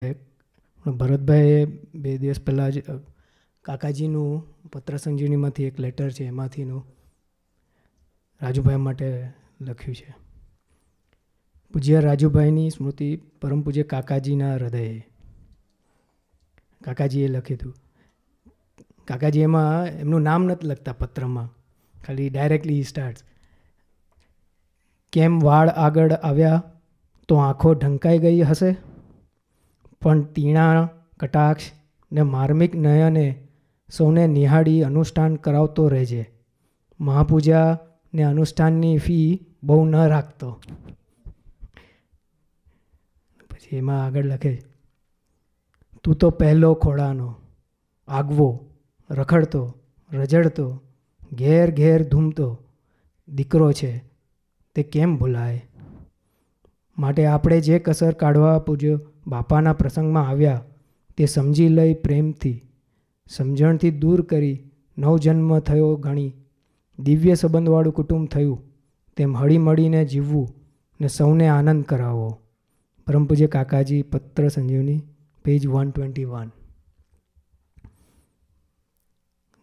ભરતભાઈએ 2 દિવસ પહેલાં જ કાકાજીનું પત્ર સંજીવનીમાંથી એક લેટર છે એમાંથીનું રાજુભાઈ માટે લખ્યું છે. પૂજ્ય રાજુભાઈની સ્મૃતિ પરમ પૂજ્ય કાકાજીના હૃદયે. કાકાજીએ લખ્યું હતું. કાકાજી એમાં એમનું નામ નથી લખતા પત્રમાં, ખાલી ડાયરેક્ટલી સ્ટાર્ટ. કેમ વાળ આગળ આવ્યા તો આંખો ઢંકાઈ ગઈ હશે, પણ તીણા કટાક્ષ ને માર્મિક નયને સૌને નિહાળી અનુષ્ઠાન કરાવતો રહેજે. મહાપૂજા ને અનુષ્ઠાનની ફી બહુ ન રાખતો. પછી એમાં આગળ લખે, તું તો પહેલો ખોળાનો, આગવો, રખડતો, રજડતો, ઘેર ઘેર ધૂમતો દીકરો છે, તે કેમ ભૂલાય? માટે આપણે જે કસર કાઢવા પૂજ્ય બાપાના પ્રસંગમાં આવ્યા તે સમજી લઈ પ્રેમથી, સમજણથી દૂર કરી નવજન્મ થયો ગણી દિવ્ય સંબંધવાળું કુટુંબ થયું તેમ હળી મળીને જીવવું ને સૌને આનંદ કરાવો. પરમ પૂજ્ય કાકાજી, પત્ર સંજીવની, પેજ 121.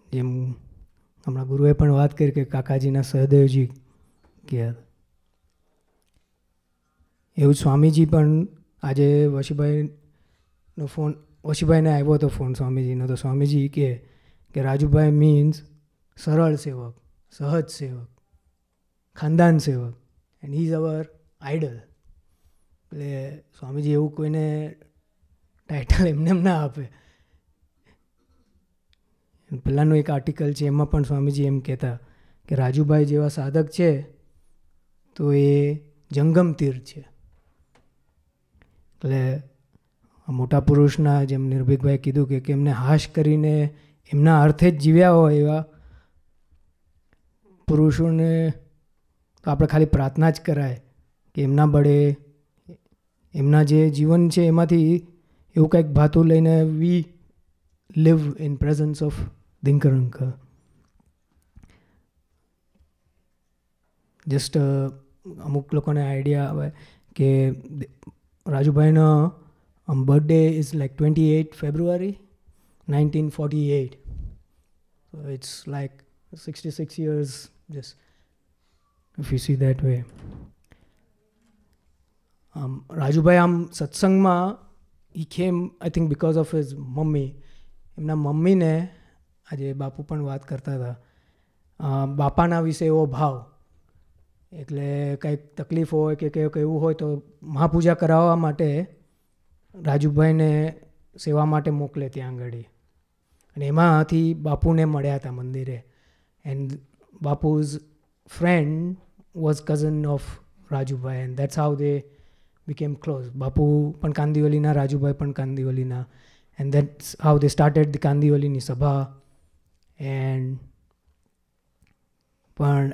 જેમ હમણાં ગુરુએ પણ વાત કરી કે કાકાજીના સહદેવજી ગયા, એવું સ્વામીજી પણ આજે વશીભાઈનો ફોન, વશીભાઈને આવ્યો હતો ફોન સ્વામીજીનો, તો સ્વામીજી કે રાજુભાઈ મીન્સ સરળ સેવક, સહજ સેવક, ખાનદાન સેવક, and he is our idol. એટલે સ્વામીજી એવું કોઈને ટાઇટલ એમને એમ ના આપે. પહેલાંનું એક આર્ટિકલ છે એમાં પણ સ્વામીજી એમ કહેતા કે રાજુભાઈ જેવા સાધક છે તો એ જંગમ તીર્થ છે. એટલે મોટા પુરુષના જેમ નિર્ભીકભાઈ કીધું કે એમને હાશ કરીને એમના અર્થે જ જીવ્યા હોય એવા પુરુષોને તો આપણે ખાલી પ્રાર્થના જ કરાય કે એમના બળે એમના જે જીવન છે એમાંથી એવું કંઈક ભાતું લઈને વી live in presence of Dinkar Uncle. Just અમુક લોકોને આઈડિયા આવે કે રાજુભાઈનો birthday is like 28 February 1948. So it's like 66 years, just if you see that way. Rajubhai આમ સત્સંગમાં he came, I think, because of his mummy. એમના મમ્મીને આજે બાપુ પણ વાત કરતા હતા, બાપાના વિશે એવો ભાવ, એટલે કંઈક તકલીફ હોય કે કંઈક એવું હોય તો મહાપૂજા કરાવવા માટે રાજુભાઈને સેવા માટે મોકલે ત્યાં આગળ. અને એમાંથી બાપુને મળ્યા હતા મંદિરે. And Bapu's friend was cousin of Rajubhai, and that's how they became close. બાપુ પણ કાંદિવલીના, રાજુભાઈ પણ કાંદિવલીના. And that's how they started the કાંદિવલીની સભા. And પણ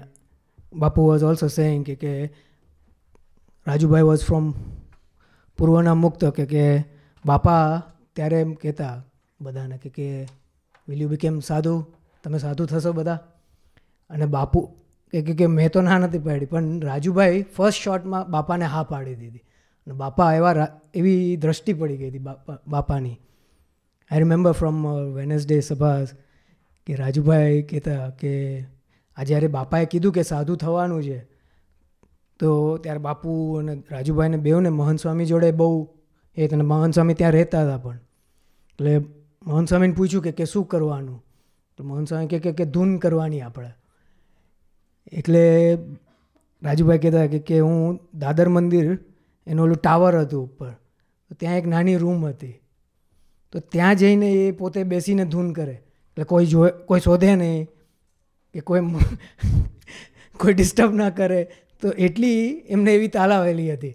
બાપુ was also saying કે રાજુભાઈ was from પૂર્વના મુક્ત, કે બાપા ત્યારે એમ કહેતા બધાને કે will you become સાધુ, તમે સાધુ થશો બધા? અને બાપુ કે મેં તો ના નથી પાડી, પણ રાજુભાઈ ફર્સ્ટ શોટમાં બાપાને હા પાડી દીધી. અને બાપા એવી દ્રષ્ટિ પડી ગઈ હતી બાપાની. આઈ રિમેમ્બર ફ્રોમ વેનસડે સભા કે રાજુભાઈ કહેતા કે આ જ્યારે બાપાએ કીધું કે સાધુ થવાનું છે તો ત્યારે બાપુ અને રાજુભાઈને બેઉને મહંત સ્વામી જોડે બહુ એ, અને મહંત સ્વામી ત્યાં રહેતા હતા પણ. એટલે મહંત સ્વામીને પૂછ્યું કે શું કરવાનું, તો મહંત સ્વામી કે ધૂન કરવાની આપણે. એટલે રાજુભાઈ કહેતા કે હું દાદર મંદિર, એનું ઓલું ટાવર હતું ઉપર, તો ત્યાં એક નાની રૂમ હતી, તો ત્યાં જઈને એ પોતે બેસીને ધૂન કરે. એટલે કોઈ શોધે નહીં કે કોઈ ડિસ્ટર્બ ના કરે. તો એટલી એમને એવી તાલાવેલી હતી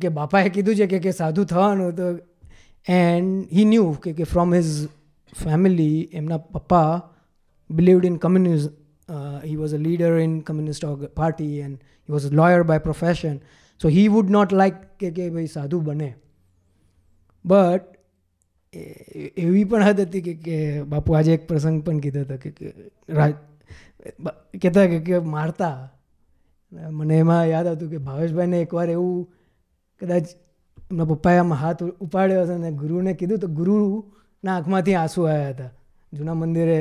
કે બાપાએ કીધું છે કે સાધુ થવાનું. તો એન્ડ હી ન્યૂ કે ફ્રોમ હિઝ ફેમિલી, એમના પપ્પા believed in communism. He was a leader in communist party and he was a lawyer by profession. So he would not like કે ભાઈ સાધુ બને. બટ એવી પણ હદ હતી કે બાપુ આજે એક પ્રસંગ પણ કીધો હતો કે કહેતા કે મારતા. મને એમાં યાદ હતું કે ભાવેશભાઈને એકવાર એવું કદાચ એમના પપ્પાએ આમ હાથ ઉપાડ્યો હતો અને ગુરુને કીધું તો ગુરુના આંખમાંથી આંસુ આવ્યા હતા જૂના મંદિરે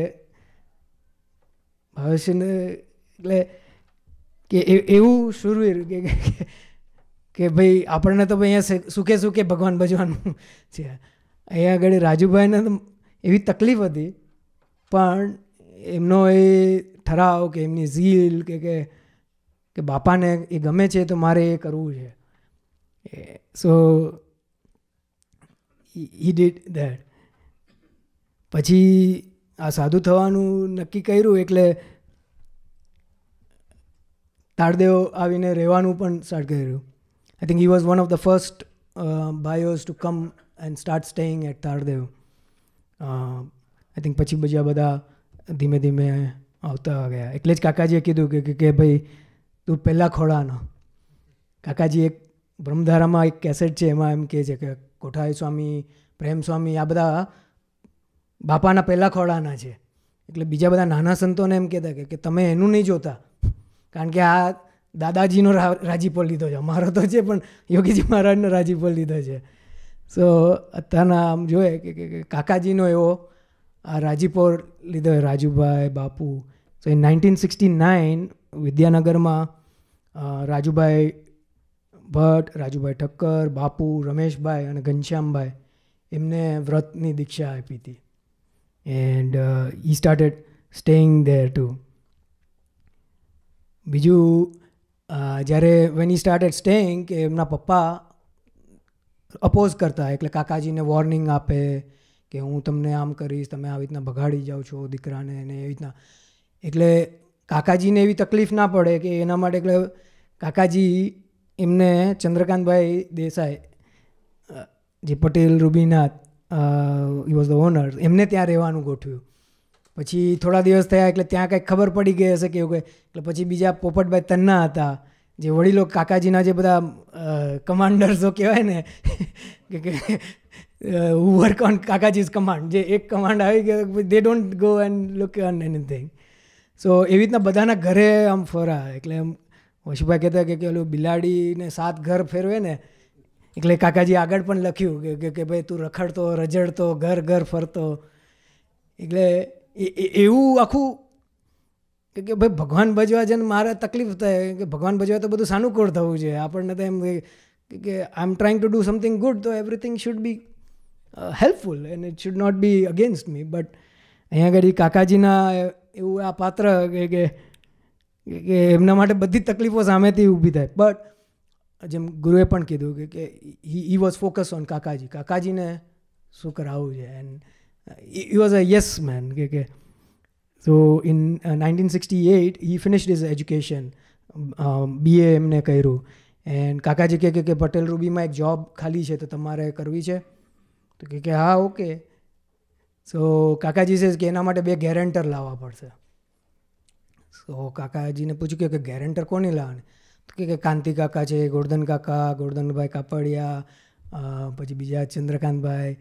ભવિષ્યને. એટલે કે એવું શુરવીર કે ભાઈ આપણને તો ભાઈ અહીંયા સુખે સુખે ભગવાન ભજવાનું છે. અહીંયા આગળ રાજુભાઈને તો એવી તકલીફ હતી પણ એમનો એ ઠરાવ કે એમની ઝીલ કે બાપાને એ ગમે છે તો મારે એ કરવું છે. સો હી ડીડ ધેટ. પછી આ સાધુ થવાનું નક્કી કર્યું એટલે તાળદેવ આવીને રહેવાનું પણ સ્ટાર્ટ કર્યું. I think he was one of the first boys to come and start staying at Tardeo. I think પછી બીજા બધા ધીમે ધીમે આવતા ગયા. એટલે જ કાકાજીએ કીધું કે ભાઈ તું પહેલાં ખોળાનો. કાકાજી એક બ્રહ્મધારામાં એક કેસેટ છે એમાં એમ કહે છે કે કોઠારી સ્વામી, પ્રેમ સ્વામી આ બધા બાપાના પહેલાં ખોળાના છે. એટલે બીજા બધા નાના સંતોને એમ કહેતા કે તમે એનું નહીં જોતા કારણ કે આ દાદાજીનો રાજીપો લીધો છે, અમારો તો છે પણ યોગીજી મહારાજનો રાજીપો લીધો છે. સો અત્યારના આમ જોઈએ કે કાકાજીનો એવો આ રાજીપો લીધો રાજુભાઈ બાપુ. સો ઇન 1969 વિદ્યાનગરમાં રાજુભાઈ ભટ્ટ, રાજુભાઈ ઠક્કર, બાપુ, રમેશભાઈ અને ઘનશ્યામભાઈ એમને વ્રતની દીક્ષા આપી હતી. And he started staying there two. બીજું જ્યારે વેન હી સ્ટાર્ટેડ સ્ટેઇંગ કે એમના પપ્પા અપોઝ કરતા એટલે કાકાજીને વોર્નિંગ આપે કે હું તમને આમ કરીશ, તમે આવી રીતના બગાડી જાઓ છો દીકરાને ને એવી રીતના. એટલે કાકાજીને એવી તકલીફ ના પડે કે એના માટે એટલે કાકાજી એમને ચંદ્રકાંતભાઈ દેસાઈ જે Patel Rubinath he was the owner એમને ત્યાં રહેવાનું ગોઠવ્યું. પછી થોડા દિવસ થયા એટલે ત્યાં કંઈક ખબર પડી ગઈ હશે કે એવું કંઈ. એટલે પછી બીજા પોપટભાઈ તન્ના હતા જે વડીલો કાકાજીના જે બધા કમાન્ડર્સો કહેવાય ને કે વર્ક ઓન કાકાજીઝ કમાન્ડ, જે એક કમાન્ડ આવી ગયો they don't go and look on anything. So એવી રીતના બધાના ઘરે આમ ફરા. એટલે એમ વશુભાઈ કહેતા કે ઓલું બિલાડીને 7 ઘર ફેરવે ને એટલે કાકાજી આગળ પણ લખ્યું કે ભાઈ તું રખડતો રજડતો ઘર ઘર ફરતો. એટલે એવું આખું કે ભાઈ ભગવાન ભજવા છે ને મારે તકલીફ થાય કે ભગવાન ભજવા તો બધું સાનુકૂળ થવું છે. આપણને તો એમ કે I am trying to do something good તો everything should be helpful and it should not be against me. But અહીંયા આગળ કાકાજીના એવું આ પાત્ર કે એમના માટે બધી તકલીફો સામેથી ઊભી થાય. બટ જેમ ગુરુએ પણ કીધું કે હી વોઝ ફોકસ ઓન કાકાજી, કાકાજીને શું કરાવવું છે. And he was a yes man. So in 1968 he finished his education, BA એમને કર્યું. એન્ડ કાકાજી કે પટેલ રૂબીમાં એક જોબ ખાલી છે તો તમારે કરવી છે? તો કે હા ઓકે. સો કાકાજી છે કે એના માટે 2 ગેરેન્ટર લાવવા પડશે. સો કાકાજીને પૂછ્યું કે ગેરેન્ટર કોને લાવવાને? તો કે કાંતિ કાકા છે, ગોરધન કાકા, ગોરધનભાઈ કાપડિયા, પછી બીજા ચંદ્રકાંતભાઈ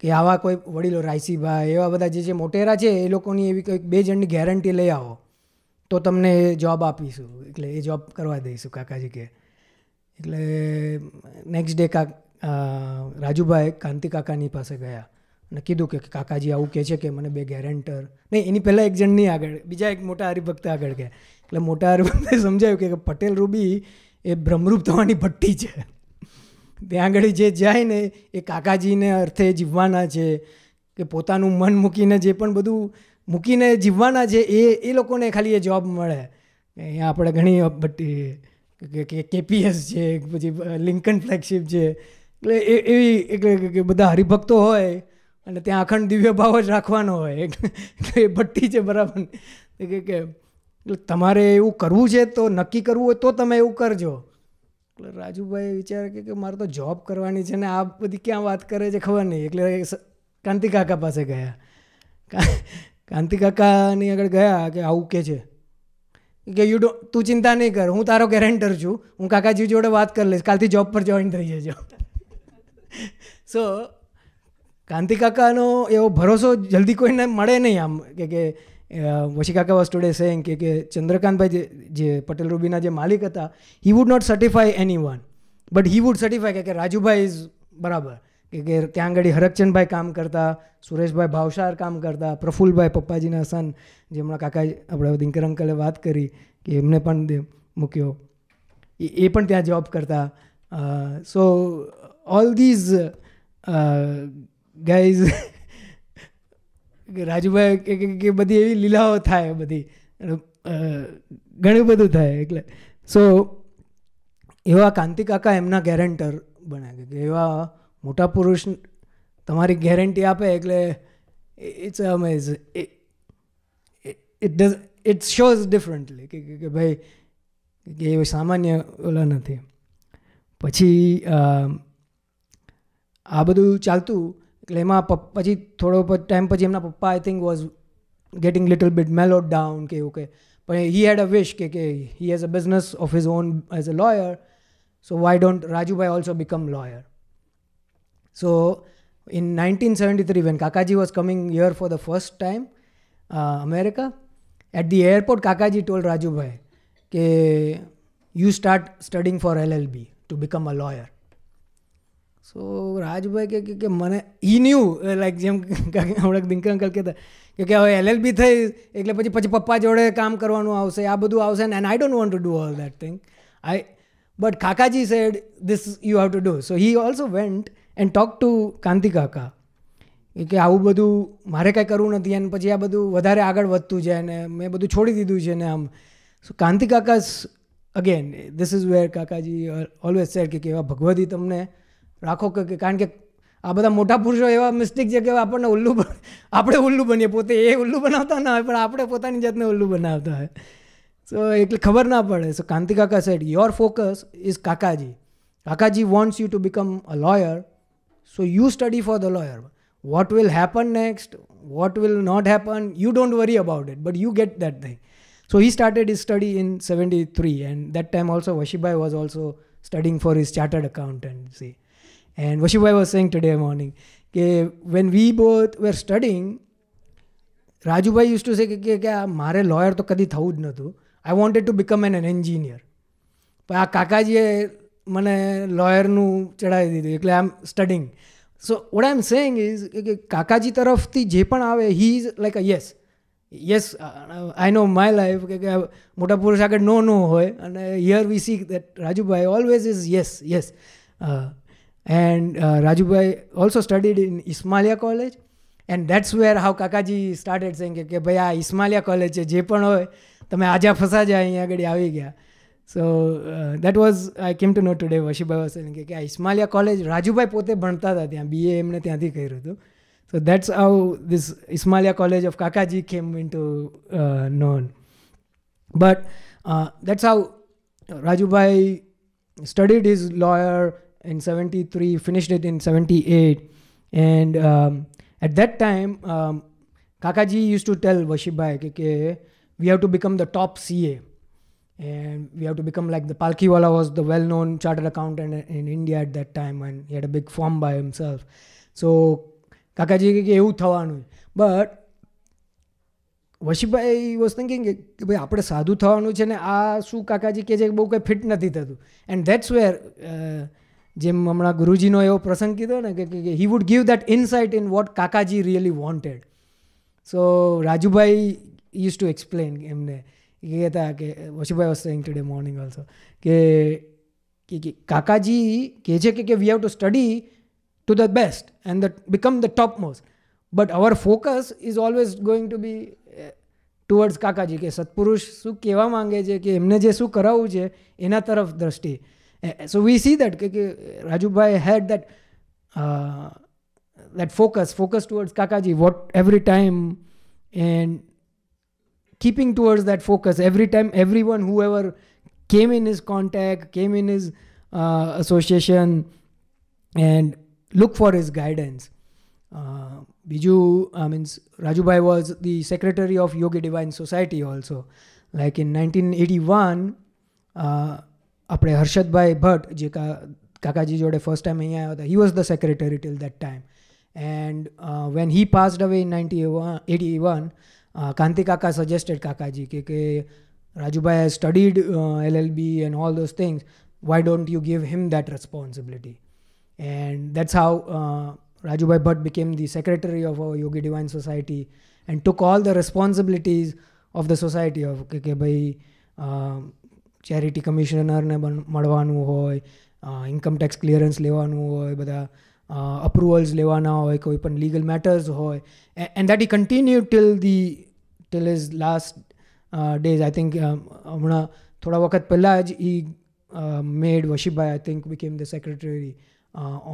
કે આવા કોઈ વડીલો રાયસીભાઈ એવા બધા જે મોટેરા છે એ લોકોની એવી કંઈક 2 જણની ગેરંટી લઈ આવો તો તમને જોબ આપીશું. એટલે એ જોબ કરવા દઈશું કાકાજી કે. એટલે નેક્સ્ટ ડે રાજુભાઈ કાંતિ કાકાની પાસે ગયા અને કીધું કે કાકાજી આવું કહે છે કે મને 2 ગેરેન્ટર નહીં. એની પહેલાં એક જણની આગળ બીજા એક મોટા હરિભક્ત આગળ ગયા. એટલે મોટા હરિભક્તે સમજાયું કે પટેલ રૂબી એ બ્રહ્મરૂપ થવાની ભઠ્ઠી છે. ત્યાં આગળ જે જાય ને એ કાકાજીને અર્થે જીવવાના છે કે પોતાનું મન મૂકીને જે પણ બધું મૂકીને જીવવાના છે એ લોકોને ખાલી એ જોબ મળે. અહીંયા આપણે ઘણી ભઠ્ઠી કે KPS છે, પછી લિંકન ફ્લેગશિપ છે. એટલે એવી એટલે કે બધા હરિભક્તો હોય અને ત્યાં અખંડ દિવ્ય ભાવ જ રાખવાનો હોય એટલે એ ભઠ્ઠી છે બરાબર. કે એટલે તમારે એવું કરવું છે તો નક્કી કરવું હોય તો તમે એવું કરજો. એટલે રાજુભાઈ વિચારે કે મારે તો જોબ કરવાની છે ને આ બધી ક્યાં વાત કરે છે ખબર નહીં. એટલે કાંતિ કાકા પાસે ગયા. કાંતિ કાકાની આગળ ગયા કે આવું કે છે કે તું ચિંતા નહીં કર, હું તારો ગેરેન્ટર છું, હું કાકાજી જોડે વાત કરી લઈશ, કાલથી જોબ પર જોઈન થઈ જજો. સો કાંતિ કાકાનો એવો ભરોસો જલ્દી કોઈને મળે નહીં. આમ કે વશી કાકા વોઝ ટુડે સેઇંગ કે ચંદ્રકાંતભાઈ જે પટેલ રૂબીના જે માલિક હતા, he would not certify anyone but he would certify કે રાજુભાઈ ઇઝ બરાબર, કે ત્યાં આગળ હરકચંદભાઈ કામ કરતા, સુરેશભાઈ ભાવસાર કામ કરતા, પ્રફુલ્લભાઈ પપ્પાજીના સન જે હમણાં કાકા આપણે દિનકર અંકલે વાત કરી કે એમને પણ મૂક્યો, એ પણ ત્યાં જોબ કરતા. સો ઓલ ધીઝ ગાઈઝ રાજુભાઈ કે બધી એવી લીલાઓ થાય, બધી ઘણું બધું થાય. એટલે સો એવા કાંતિ કાકા એમના ગેરેન્ટર બન્યા કે એવા મોટા પુરુષ તમારી ગેરંટી આપે એટલે it's amaze. It shows differently કે ભાઈ કે એ સામાન્ય ઓલા નથી. પછી આ બધું ચાલતું એટલે એમાં પછી થોડો ટાઈમ પછી એમના પપ્પા I think was getting little bit mellowed down કે એવું કે, પણ હી હેડ અ વિશ કે he has a business of his own as a lawyer, so why don't Rajubhai also become lawyer. So in 1973, when Kakaji was coming here for the first time, America, at the airport, Kakaji told Rajubhai, "Ke you start studying for LLB to become a lawyer." So Rajubhai કે મને he knew like જેમ હમણાં દિનકર uncle કહેતા કે હવે LLB થઈ એટલે પછી પપ્પા જોડે કામ કરવાનું આવશે, આ બધું આવશે, and I don't want to do all that thing. But Kakaji said, "This you have to do." So he also went and talked to કાંતિ કાકા કે આવું બધું મારે કાંઈ કરવું નથી અને પછી આ બધું વધારે આગળ વધતું જાય ને મેં બધું છોડી દીધું છે ને આમ. સો કાંતિ કાકા again this is where Kakaji always said કે એવા ભગવતી તમને રાખો કે કારણ કે આ બધા મોટા પુરુષો એવા મિસ્ટેક છે કે આપણને આપણે ઉલ્લુ બનીએ, પોતે એ ઉલ્લુ બનાવતા ના હોય પણ આપણે પોતાની જાતને ઉલ્લુ બનાવતા હોય. સો એટલે ખબર ના પડે. સો કાંતિ કાકા said your focus is Kakaji. Kakaji wants you to become a lawyer, so you study for the lawyer. What will happen next, what will not happen, you don't worry about it, but you get that thing. So he started his study in 73, and that time also Vashibai was also studying for his chartered accountancy. And Vashibai was saying today morning, when we both were studying, Rajubai used to say કે મારે lawyer તો કદી થવું જ નહોતું. I wanted to become an engineer. પણ આ કાકાજીએ મને લોયરનું ચડાવી દીધું એટલે I am studying. So what I am saying is કે કાકાજી તરફથી જે પણ આવે he is like a yes I know my life કે મોટા પુરુષ આગળ નો હોય અને here we see that Rajubhai always is yes. And Rajubhai also studied in Ismailia college, and that's where how Kakaji started saying કે ભાઈ આ ઇસ્માલિયા કોલેજ છે, જે પણ હોય તમે આજા ફસા જાય અહીંયા આગળ આવી ગયા. So that was, I came to know today, Vashibai was saying કે આ ઇસ્માલિયા કોલેજ રાજુભાઈ પોતે ભણતા હતા ત્યાં, BA એમને ત્યાંથી કર્યું હતું. So that's how this Ismailia College of Kakaji came into known. But that's how Rajubhai studied his lawyer in 73, finished it in 78. And at that time, Kakaji used to tell Vashibai ke we have to become the top CA. And we have to become like the Palkiwala was the well-known chartered accountant in India at that time, and he had a big firm by himself. So Kakaji કે એવું થવાનું. But વશીભાઈ was thinking કે ભાઈ આપણે સાદું થવાનું છે ને આ શું કાકાજી કહે છે કે બહુ કંઈ ફિટ નથી થતું. એન્ડ ધેટ્સ વેર જેમ હમણાં ગુરુજીનો એવો પ્રસંગ કીધો ને કે he would give that insight in what Kakaji really wanted. So Rajubhai use to explain એમને કહેતા કે Vashibhai was saying today morning also કે કાકાજી કહે છે કે we have to study to the best and become the topmost, but our focus is always going to be towards કાકાજી કે સત્પુરુષ શું કહેવા માંગે છે કે એમને જે શું કરાવવું છે એના તરફ દ્રષ્ટિ. So we see that Rajubhai had that focus towards Kakaji what every time, and keeping towards that focus every time, everyone whoever came in his contact, came in his association, and look for his guidance. Biju, means Rajubhai was the secretary of Yogi Divine Society also. Like in 1981, આપણે હર્ષદભાઈ ભટ્ટ જે કાકાજી જોડે first time અહીંયા આવ્યા હતા, he was the secretary till that time. And when he passed away in 1981, Kanti Kaka suggested Kakaji કે Rajubhai has studied LLB and all those things. why don't you give him that responsibility? And that's how Rajubhai Bhatt became the secretary of our Yogi Divine Society and took all the responsibilities of the society of કે ભાઈ charity કમિશનરને મળવાનું હોય, income tax clearance લેવાનું હોય, બધા અપ્રુવલ્સ લેવાના હોય, કોઈ પણ લીગલ મેટર્સ હોય, and that he continue till his last days. I think હમણાં થોડા વખત પહેલાં જ he made Vashibhai I think became the secretary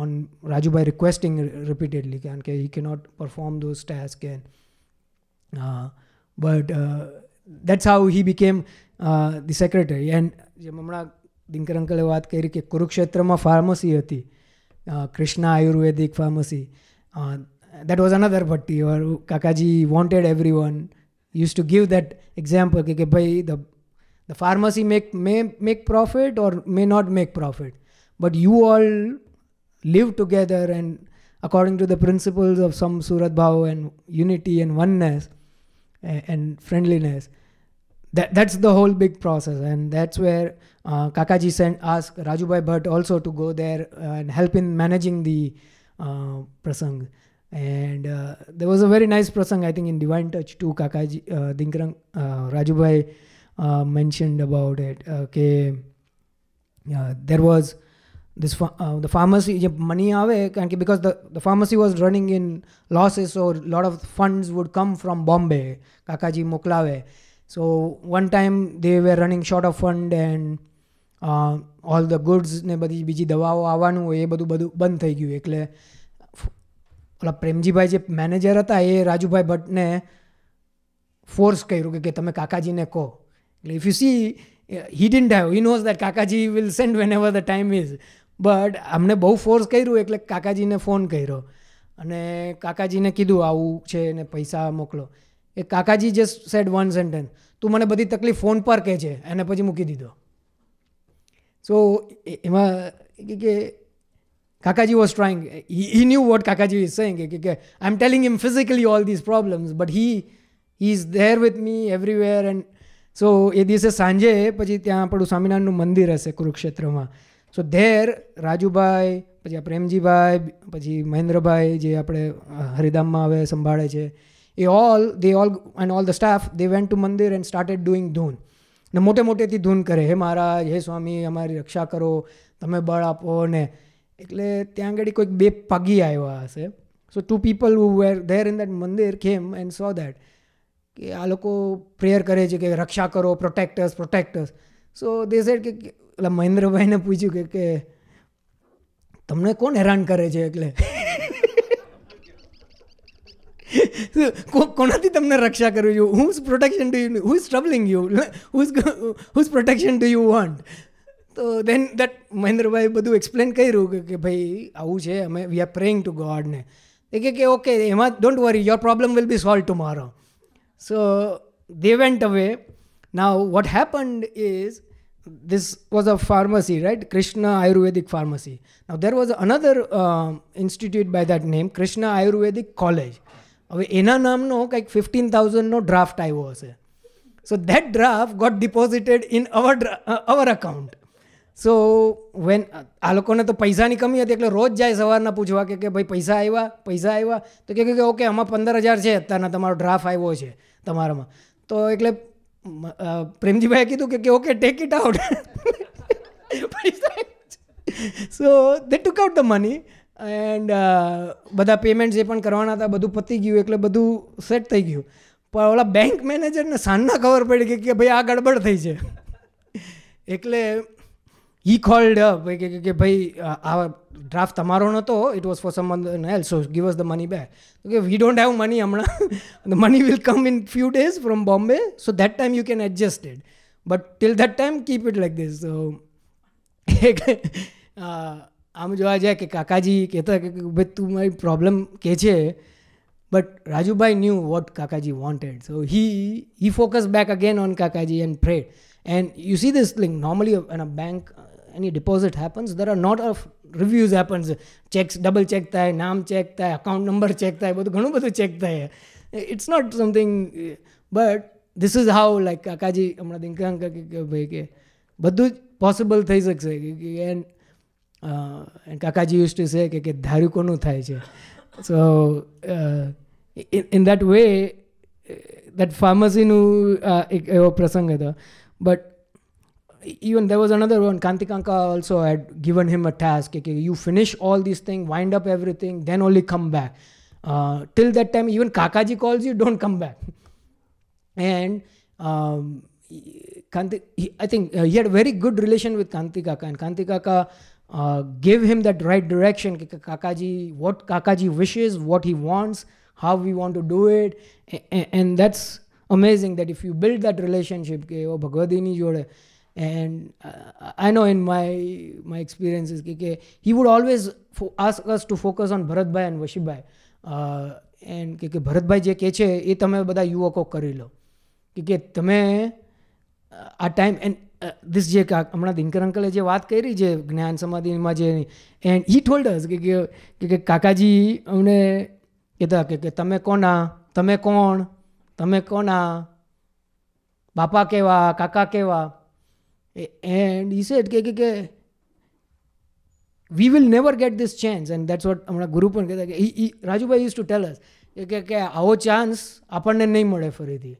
on Rajubhai requesting repeatedly કારણ કે he cannot perform those tasks but that's how he became the secretary. And જેમ હમણાં દિનકર અંકલે વાત કરી કે કુરુક્ષેત્રમાં ફાર્મસી હતી, કૃષ્ણા આયુર્વેદિક pharmacy, that was another bhatti or Kakaji wanted everyone used to give that example કે ભાઈ the pharmacy may make profit or may not make profit, but you all live together and according to the principles of some Surat Bhav and unity and oneness and friendliness. That's the whole big process, and that's where Kakaji asked Rajubhai Bhatt also to go there and help in managing the prasang. And there was a very nice prasang I think in Divine Touch too. Kakaji Dinkrang Rajubhai mentioned about it. There was this the pharmacy money આવે કારણ કે because the pharmacy was running in losses, so a lot of funds would come from Bombay. Kakaji મોકલાવે. So one time they were running short of fund and all the goods ને બધી બીજી દવાઓ આવવાનું હોય એ બધું બંધ થઈ ગયું. એટલે ઓલા પ્રેમજીભાઈ જે મેનેજર હતા એ રાજુભાઈ ભટ્ટને ફોર્સ કર્યું કે તમે કાકાજીને કહો. એટલે if you see he knows that Kakaji will send whenever the time is, but અમને બહુ ફોર્સ કર્યું એટલે કાકાજીને ફોન કર્યો અને કાકાજીને કીધું આવું છે ને પૈસા મોકલો. એ કાકાજી જસ્ટ સેડ વન સેન્ટેન્સ, તું મને બધી તકલીફ ફોન પર કહે છે, એને પછી મૂકી દીધો. સો એમાં કે Kakaji was trying, he knew what Kakaji is saying કે I'm telling him physically all these problems but he is there with me everywhere. And so એ દિવસે સાંજે પછી ત્યાં આપણું સ્વામિનારાયણનું મંદિર હશે કુરુક્ષેત્રમાં. So there રાજુભાઈ, પછી આ પ્રેમજીભાઈ, પછી મહેન્દ્રભાઈ જે આપણે હરિધામમાં હવે સંભાળે છે, they all and all the staff they went to મંદિર and started doing ધૂન. ને મોટેથી ધૂન કરે, હે મહારાજ, હે સ્વામી, અમારી રક્ષા કરો, તમે બળ આપો ને. એટલે ત્યાં આગળ કોઈક બે પગી આવ્યા હશે. So two people who were there in that મંદિર came and saw that કે આ લોકો પ્રેયર કરે છે કે રક્ષા કરો, protect us. So they said કે એટલે મહેન્દ્રભાઈને પૂછ્યું કે તમને કોણ હેરાન કરે છે? એટલે કોનાથી તમને રક્ષા કરવી જોઈએ? whose protection do you, who is troubling you, whose protection do you want? તો then that મહેન્દ્રભાઈ બધું એક્સપ્લેન કર્યું કે ભાઈ આવું છે, અમે we are praying to God ને. એ કે ઓકે, એમાં don't worry, your problem will be solved tomorrow. So they went away. Now what happened is this was a pharmacy, right? Krishna Ayurvedic Pharmacy. Now there was another institute by that name, Krishna Ayurvedic College. હવે એના નામનો કંઈક 15,000નો draft આવ્યો હશે. So that draft got deposited in our account. So when આ લોકોને તો પૈસાની કમી હતી એટલે રોજ જાય સવારના પૂછવા કે ભાઈ પૈસા આવ્યા તો કે ઓકે આમાં 15,000 છે અત્યારના, તમારો ડ્રાફ્ટ આવ્યો છે તમારામાં. તો એટલે પ્રેમજીભાઈએ કીધું કે okay take it out. So they took out the money and બધા પેમેન્ટ જે પણ કરવાના હતા બધું પતી ગયું એટલે બધું સેટ થઈ ગયું. પણ ઓલા બેંક મેનેજરને સાંજના ખબર પડી કે ભાઈ આ ગડબડ થઈ છે. એટલે he called up કે ભાઈ આ ડ્રાફ્ટ તમારો નહોતો, it was for someone else, so give us the money back. Okay, we don't have money હમણાં, the money will come in few days from Bombay, so that time you can adjust it, but till that time keep it like this. So આમ જોવા જાય કે કાકાજી કહેતા કે ભાઈ તું મારી પ્રોબ્લેમ કહે છે, but Rajubhai knew what Kakaji wanted, so he focused back again on Kakaji and prayed. And you see this thing normally in a bank, any deposit happens, there are not of reviews happens, checks double check થાય, નામ check થાય, account number check થાય, બધું ઘણું બધું check થાય. It's not something, but this is how like કાકાજી હમણાં દિનકર uncle કે ભાઈ કે બધું જ પોસિબલ થઈ શકશે એન્ડ કાકાજી યુઝ ટુ સે કે ધાર્યું કોનું થાય છે. So in that way that ફાર્મસીનું એક એવો પ્રસંગ હતો. But even there was another one, Kantikanka also had given him a task, okay, you finish all these things, wind up everything, then only come back. Till that time, even Kakaji calls you, don't come back. And I think he had a very good relation with Kanti Kaka, and Kanti Kaka gave him that right direction, Kakaji, what Kakaji wishes, what he wants, how we want to do it. And that's amazing that if you build that relationship, Bhagwadini jode. And I know in my experiences he would always ask us to focus on Bharatbhai and Vashibhai. And કે ભરતભાઈ જે કહે છે એ તમે બધા યુવકો કરી લો કે તમે આ ટાઈમ એન્ડ દિસ જે હમણાં દિનકર અંકલે જે વાત કરી છે જ્ઞાન સમાધિમાં જે એન્ડ હી ટોલ્ડ અસ કે કાકાજી અમને કહેતા કે તમે કોના, તમે કોણ, તમે કોના, બાપા કેવા, કાકા કેવા. And he said કે we will never get this chance, and that's what હમણાં ગુરુ પણ કહેતા કે Rajubhai used to tell us કે આવો ચાન્સ આપણને નહીં મળે ફરીથી.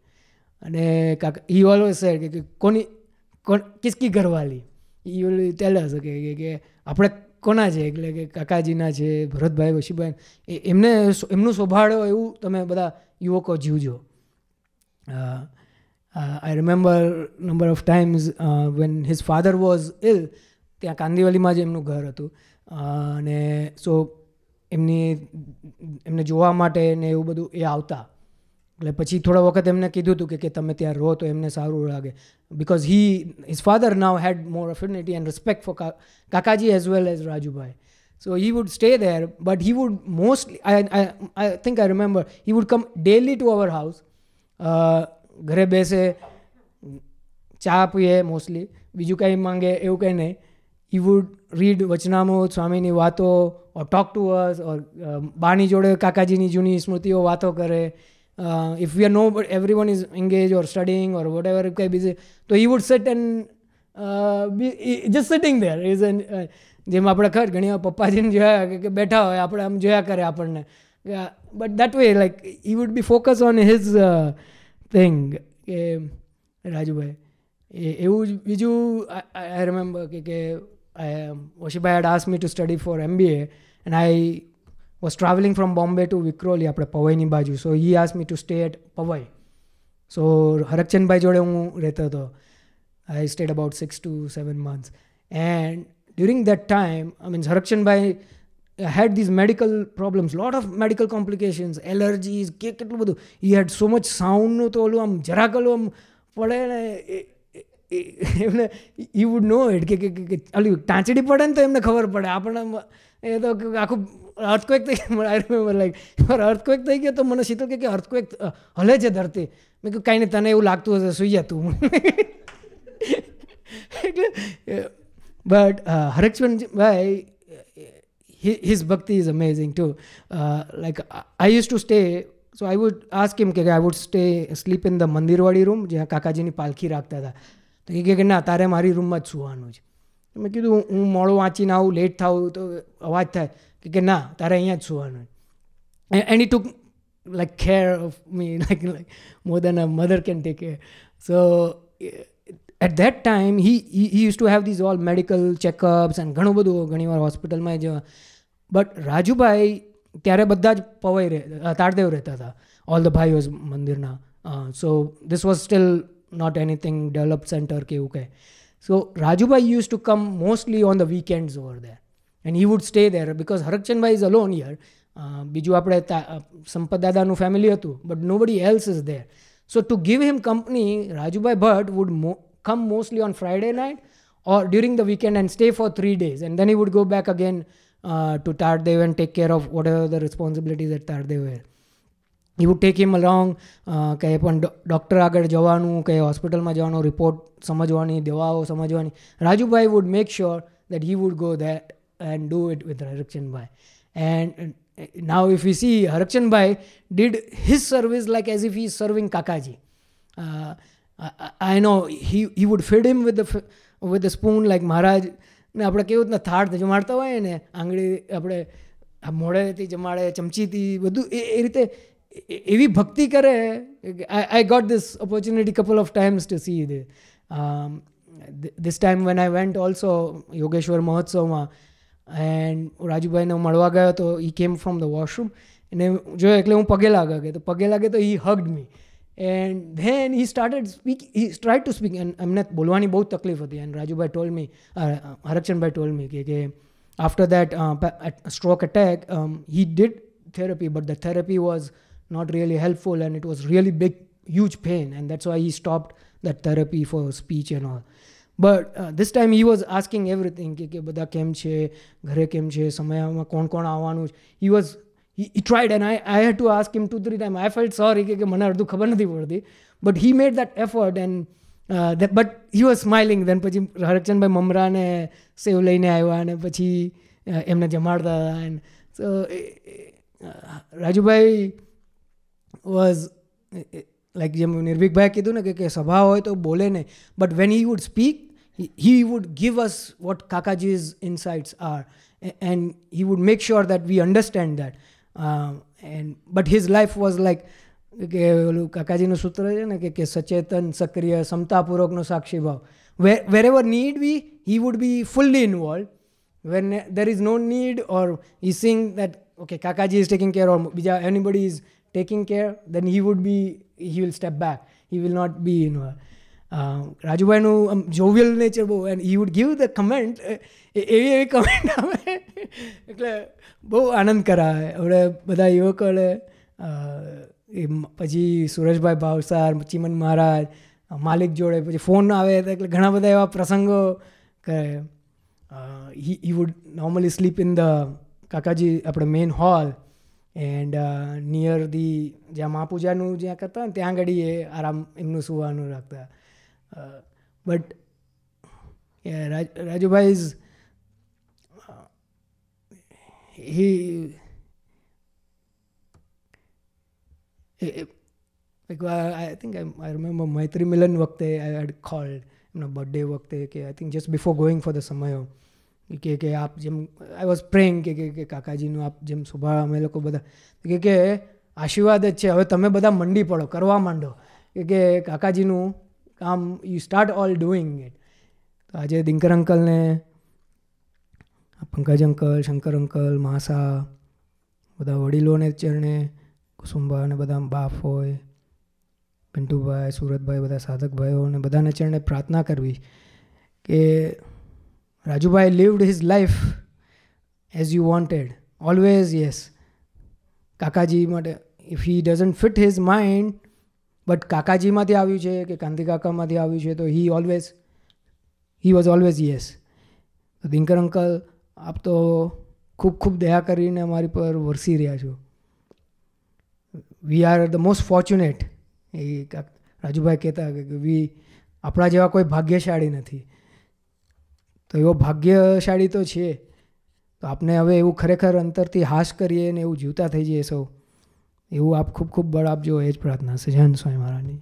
અને કાકા he always said કે કિસકી Gharwali, he will tell us કે આપણે કોના છે, એટલે કે કાકાજીના છે, ભરતભાઈ, વશીભાઈ, એમનું સ્વભાવ એવું તમે બધા યુવકો જીવજો. I remember number of times when his father was ill, ત્યાં કાંદીવલીમાં જ એમનું ઘર હતું, અને સો એમને જોવા માટે ને એવું બધું એ આવતા. એટલે પછી થોડા વખત એમને કીધું હતું કે તમે ત્યાં રહો તો એમને સારું લાગે, because his father now had more affinity and respect for Kakaji as well as Rajubhai. So he would stay there, but he would mostly, I think I remember, he would come daily to our house. ઘરે બેસે, ચા પીએ mostly, બીજું કંઈ માંગે એવું કંઈ નહીં. He would read વચનામૃત, સ્વામીની વાતો, ઓર ટોક ટુ અસ, ઓર બાની જોડે કાકાજીની જૂની સ્મૃતિઓ વાતો કરે. If we are no everyone is engage or studying or whatever કંઈ બીજી, તો he would sit and just sitting there is an, જેમ આપણે ખબર ઘણી વાર પપ્પાજીને જોયા કે બેઠા હોય આપણે આમ જોયા કરે આપણને, but that way like he would be focus on his thing કે રાજુભાઈ એવું જ. બીજું આઈ રિમેમ્બર કે વશીભાઈ had asked me to study for MBA, and I was traveling from Bombay to Vikhroli, આપણે પવઈની બાજુ. So he asked me to stay at પવઈ. So હરકચંદભાઈ જોડે હું રહેતો હતો. I stayed about 6 to 7 months, and during that time, I mean, હરકચંદભાઈ had these medical problems, lot of medical complications, allergies, કેટલું બધું. He had so much sound નું તો ઓલું આમ જરાક ઓલું આમ પડે ને એમને he would know it કે ઓલી ટાંચડી પડે ને તો એમને ખબર પડે. આપણને એ તો આખું અર્થક્વેક થઈ ગયું. આઈ રિમેમ્બર લાઈક અર્થક્વેક થઈ ગયો તો મને શીતલ કે અર્થક્વેક હલે છે ધરતી. મેં કહ્યું કાંઈ નહીં, તને એવું લાગતું હશે, સુઈ જા તું. એટલે but હરકચંદભાઈ, his bhakti is amazing too. Like I used to stay, so I would ask him કે I would sleep in the મંદિરવાળી રૂમ જ્યાં કાકાજીની પાલખી રાખતા હતા. તો એ કે ના, તારે મારી રૂમમાં જ સૂવાનું છે. મેં કીધું હું મોડું વાંચીને આવું, લેટ થાવું તો અવાજ થાય, કે ના, તારે અહીંયા જ સૂવાનું. And he took like care of me like more than a mother can take care. So at that time he used to have these all medical checkups and ઘણું બધું, ઘણી વાર હોસ્પિટલમાં જવા. બટ રાજુભાઈ ત્યારે બધા જ પવઈ તારદેવ રહેતા હતા, ઓલ ધ ભાઈઓઝ મંદિરના. So this was still not anything develop centre કે એવું કંઈ. So Rajubhai use to come mostly on the weekends over there, and he would stay there because Harakchandbhai is alone here. બીજું આપણે સંપત દાદાનું ફેમિલી હતું, but nobody else is there. So to give him company, Rajubhai Bhatt would come mostly on Friday night or during the weekend and stay for 3 days, and then he would go back again to Tardev and take care of whatever the responsibilities at Tardev were. He would take him along, કંઈ પણ doctor આગળ જવાનું, કંઈ હોસ્પિટલમાં જવાનું, report સમજવાની, દવાઓ સમજવાની. Rajubhai would make sure that he would go there and do it with Harkchandbhai. And now if we see, Harkchandbhai did his service like as if he is serving Kakaji. I know he would feed him with the with a spoon like Maharaj ને આપણે કેવું રીતના થાળ જમાડતા હોય ને આંગળી આપણે મોઢેથી જમાડે ચમચીથી બધું એ રીતે એવી ભક્તિ કરે. I got this opportunity couple of times to see this time when I went also Yogeshwar મહોત્સવમાં એન્ડ રાજુભાઈને હું મળવા ગયો તો હી કેમ ફ્રોમ ધ વોશરૂમ અને જો એટલે હું પગે લાગા ગયો તો he hugged me and then he started speak he try to speak and એમને બોલવાની બહુ તકલીફ હતી and Rajubhai told me Harakchandbhai told me કે after that stroke attack he did therapy but the therapy was not really helpful and it was really big huge pain and that's why he stopped that therapy for speech and all. But this time he was asking everything કે બધા કેમ છે ઘરે કેમ છે સમયમાં કોણ આવવાનું. He tried and I had to ask him 2-3 times. I felt sorry કે મને અડધું ખબર નથી પડતી but he made that effort and but he was smiling. then પછી હરકચંદભાઈ મમરાને સેવ લઈને આવ્યા અને પછી એમને જમાડતા હતા and so Rajubhai was like જેમ નિર્ભીકભાઈ કીધું ને કે સભા હોય તો બોલે નહીં but when he would speak he would give us what Kakaji's insights are and he would make sure that we understand that but his life was like કે ઓલું કાકાજીનું સૂત્ર છે ને કે સચેતન સક્રિય સમતાપૂર્વકનો સાક્ષી ભાવ. wherever need be he would be fully involved. when there is no need or he seeing that okay Kakaji is taking care or bija anybody is taking care then he will step back. He will not be involved. રાજુભાઈનું jovial nature બહુ and he would give the comment એવી comment આવે એટલે બહુ આનંદ કરાવે. આપણે બધા યુવકોને પછી સુરેશભાઈ ભાવસાર ચીમન મહારાજ માલિક જોડે પછી ફોન આવે એટલે ઘણા બધા એવા પ્રસંગો કરે. he would normally sleep in the કાકાજી આપણે main whole and near the જ્યાં મહાપૂજાનું જ્યાં કરતા હોય ને ત્યાં આગળ એ આરામ એમનું સુવાનું રાખતા. But Rajubhai is I think I remember મૈત્રી મિલન વખતે I had called એમના બર્થડે વખતે કે I think just before going for the સમયો કે આપ જેમ I was praying કે કાકાજીનું આપ જેમ સ્વભાવ અમે લોકો બધા કે આશીર્વાદ જ છે હવે તમે બધા મંડી પડો કરવા માંડો કે કાકાજીનું કામ you start all doing it. તો આજે દિનકર અંકલને પંકજ અંકલ શંકર અંકલ માસા બધા વડીલોને ચરણે કુસુમબા અને બધા બાપ હોય પિન્ટુભાઈ સુરતભાઈ બધા સાધક ભાઈઓ અને બધાને ચરણે પ્રાર્થના કરવી કે Rajubhai lived his life as you wanted always. yes કાકાજી માટે if he doesn't fit his mind but કાકાજીમાંથી આવ્યું છે કે કાંતિ કાકામાંથી આવ્યું છે તો he was always yes. તો દિનકર અંકલ આપ તો ખૂબ ખૂબ દયા કરીને અમારી પર વરસી રહ્યા છો. We are the most fortunate. એ રાજુભાઈ કહેતા કે આપણા જેવા કોઈ ભાગ્યશાળી નથી. તો એવો ભાગ્યશાળી તો છે તો આપને હવે એવું ખરેખર અંતરથી હાશ કરીએ ને એવું જીવતા થઈ જઈએ સૌ એવું આપ ખૂબ ખૂબ બળ આપજો એ જ પ્રાર્થના છે. જય સ્વામી મહારાજની.